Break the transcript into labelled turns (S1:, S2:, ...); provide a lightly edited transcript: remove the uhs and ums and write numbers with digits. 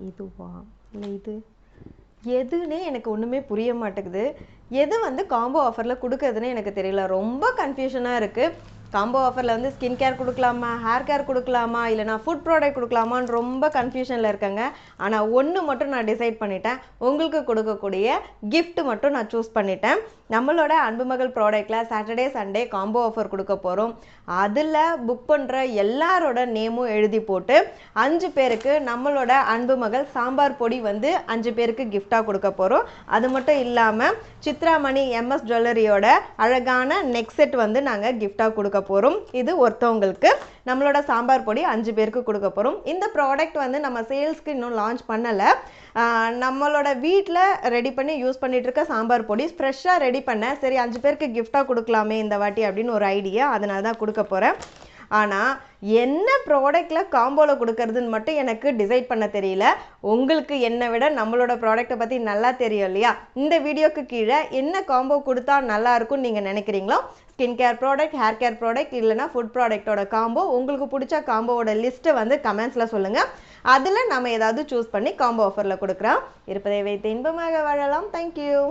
S1: இதுவா இல்லை இது எதுன்னே எனக்கு ஒன்றுமே புரிய மாட்டேங்குது. எது வந்து காம்போ ஆஃபரில் கொடுக்குறதுன்னு எனக்கு தெரியல. ரொம்ப கன்ஃபியூஷனாக இருக்குது. காம்போ ஆஃபரில் வந்து ஸ்கின் கேர் கொடுக்கலாமா, ஹேர் கேர் கொடுக்கலாமா, இல்லைனா ஃபுட் ப்ராடக்ட் கொடுக்கலாமான்னு ரொம்ப கன்ஃபியூஷனில் இருக்கேங்க. ஆனால் ஒன்று மட்டும் நான் டிசைட் பண்ணிட்டேன். உங்களுக்கு கொடுக்கக்கூடிய கிஃப்ட் மட்டும் நான் சூஸ் பண்ணிட்டேன். நம்மளோட அன்புமகள் ப்ராடக்டில் சாட்டர்டே சண்டே காம்போ ஆஃபர் கொடுக்க போகிறோம். அதில் புக் பண்ணுற எல்லாரோட நேமும் எழுதி போட்டு 5 பேருக்கு நம்மளோட அன்புமகள் சாம்பார் பொடி வந்து 5 பேருக்கு கிஃப்டாக கொடுக்க போகிறோம். அது மட்டும் இல்லாமல் சித்ராமணி எம்எஸ் ஜுவல்லரியோட அழகான நெக் செட் வந்து நாங்கள் கிஃப்டாக கொடுக்க போகிறோம். இது ஒருத்தவங்களுக்கு. நம்மளோட சாம்பார் பொடி 5 பேருக்கு கொடுக்க போகிறோம். இந்த ப்ராடக்ட் வந்து நம்ம சேல்ஸ்க்கு இன்னும் லான்ச் பண்ணலை. நம்மளோட வீட்டில் ரெடி பண்ணி யூஸ் பண்ணிட்டு இருக்க சாம்பார் பொடி ஃப்ரெஷ்ஷாக ரெடி பண்ண, சரி 5 பேருக்கு கிஃப்டாக கொடுக்கலாமே இந்த வாட்டி அப்படின்னு ஒரு ஐடியா. அதனால தான் கொடுக்க போகிறேன். ஆனால் என்ன ப்ராடக்டில் காம்போவில் கொடுக்கறதுன்னு மட்டும் எனக்கு டிசைட் பண்ண தெரியல. உங்களுக்கு என்னை விட நம்மளோட ப்ராடக்ட்டை பற்றி நல்லா தெரியும் இல்லையா? இந்த வீடியோக்கு கீழே என்ன காம்போ கொடுத்தா நல்லா இருக்கும்னு நீங்கள் நினைக்கிறீங்களோ, skin care product, hair care product இல்லைனா ஃபுட் ப்ராடக்டோட காம்போ, உங்களுக்கு பிடிச்ச காம்போவோட லிஸ்ட்டை வந்து கமெண்ட்ஸில் சொல்லுங்கள். அதில் நம்ம ஏதாவது சூஸ் பண்ணி காம்போ ஆஃபரில் கொடுக்குறோம். இருப்பதை வைத்து இன்பமாக வாழலாம். தேங்க்யூ.